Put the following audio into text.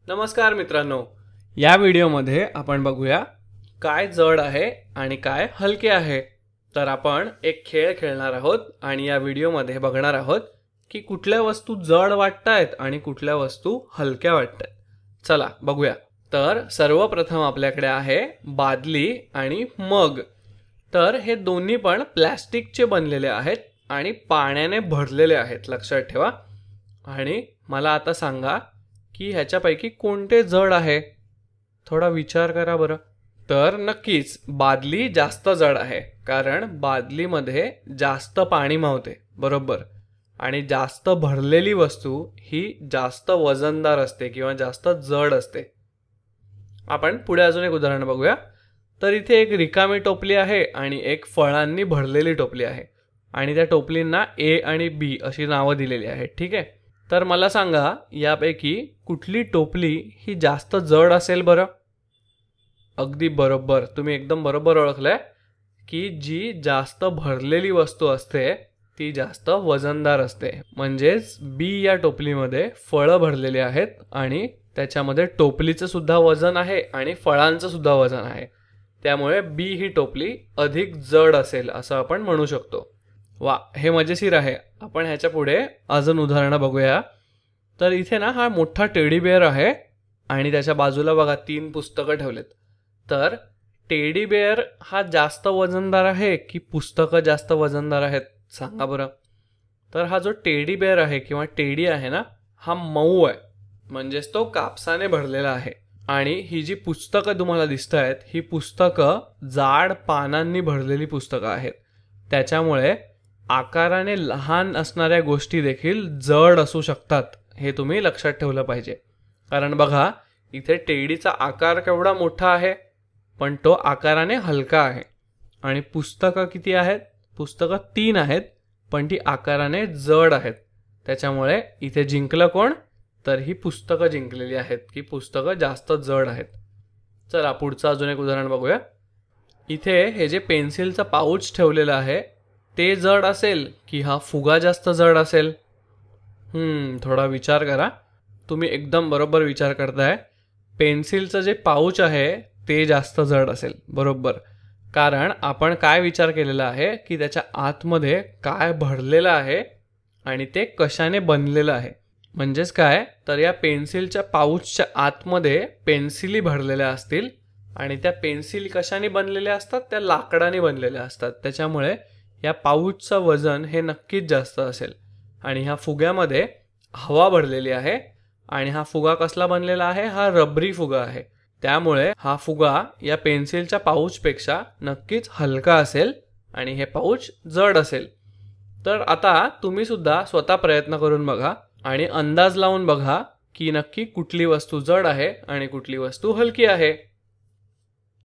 नमस्कार मित्रांनो, या व्हिडिओमध्ये आपण बघूया काय जड आहे आणि काय हलके आहे। तर आपण एक खेळ खेळणार आहोत आणि या व्हिडिओमध्ये बघणार आहोत की कुठल्या वस्तू जड वाटतायत आणि कुठल्या वस्तू हलक्या वाटतायत। चला बघूया। तर सर्वप्रथम आपल्याकडे आहे बादली आणि मग। तर हे दोन्ही पण प्लास्टिकचे बनलेले आहेत आणि पाण्याने भरलेले आहेत, लक्षात ठेवा। आणि मला आता सांगा की ह्याच्यापैकी कोणते जड आहे। थोडा विचार करा बरं। तर नक्कीच बादली जास्त जड आहे, कारण बादलीमध्ये जास्त पाणी मावते, बरोबर। आणि जास्त भरलेली वस्तू ही जास्त वजनदार असते किंवा जास्त जड असते। आपण पुढे अजून एक उदाहरण बघूया। तर इथे एक रिकामी टोपली आहे आणि एक फळांनी भरलेली टोपली आहे आणि त्या टोपलींना ए आणि बी अशी नावं दिलेली आहेत, ठीक आहे। तर मला सांगा यापैकी कुठली टोपली ही जास्त जड असेल बरं। अगदी बरोबर, तुम्ही एकदम बरोबर ओळखलंय की जी जास्त भरलेली वस्तू असते ती जास्त वजनदार असते। म्हणजेच बी या टोपलीमध्ये फळं भरलेली आहेत आणि त्याच्यामध्ये टोपलीचं सुद्धा वजन आहे आणि फळांचं सुद्धा वजन आहे, त्यामुळे बी ही टोपली अधिक जड असेल असं आपण म्हणू शकतो। वा, हे मजेशीर आहे। आपण ह्याच्या पुढे अजून उदाहरणं बघूया। तर इथे ना हा मोठा टेडी बेअर आहे आणि त्याच्या बाजूला बघा 3 पुस्तकं ठेवलेत। तर टेडी बेअर हा जास्त वजनदार आहे की पुस्तकं जास्त वजनदार आहेत, सांगा बरं। तर हा जो टेडी बेअर आहे किंवा टेडी आहे ना, हा मऊ आहे, म्हणजेच तो कापसाने भरलेला आहे। आणि ही जी पुस्तकं तुम्हाला दिसत आहेत ही पुस्तकं जाड पानांनी भरलेली पुस्तकं आहेत, त्याच्यामुळे आकाराने लहान असणाऱ्या गोष्टी देखील जड असू शकतात, हे तुम्ही लक्षात ठेवलं पाहिजे। कारण बघा इथे टेडीचा आकार केवढा मोठा आहे पण तो आकाराने हलका आहे। आणि पुस्तकं किती आहेत? पुस्तकं 3 आहेत पण ती आकाराने जड आहेत, त्याच्यामुळे इथे जिंकलं कोण? तर ही पुस्तकं जिंकलेली आहेत की पुस्तकं जास्त जड आहेत। चला पुढचं अजून एक उदाहरण बघूया। इथे हे जे पेन्सिलचं पाऊच ठेवलेलं आहे ते जड असेल की हा फुगा जास्त जड असेल? थोडा विचार करा। तुम्ही एकदम बरोबर विचार करताय। पेन्सिलचं जे पाऊच आहे ते जास्त जड असेल, बरोबर। कारण आपण काय विचार केलेला आहे की त्याच्या आतमध्ये काय भरलेलं आहे आणि ते कशाने बनलेलं आहे। म्हणजेच काय, तर या पेन्सिलच्या पाऊचच्या आतमध्ये पेन्सिली भरलेल्या असतील आणि त्या पेन्सिल कशाने बनलेल्या असतात? त्या लाकडाने बनलेल्या असतात, त्याच्यामुळे या पाऊचचं वजन हे नक्कीच जास्त असेल। आणि ह्या फुग्यामध्ये हवा भरलेली आहे आणि हा फुगा कसला बनलेला आहे? हा रबरी फुगा आहे, त्यामुळे हा फुगा या पेन्सिलच्या पाऊचपेक्षा नक्कीच हलका असेल आणि हे पाऊच जड असेल। तर आता तुम्ही सुद्धा स्वतः प्रयत्न करून बघा आणि अंदाज लावून बघा की नक्की कुठली वस्तू जड आहे आणि कुठली वस्तू हलकी आहे।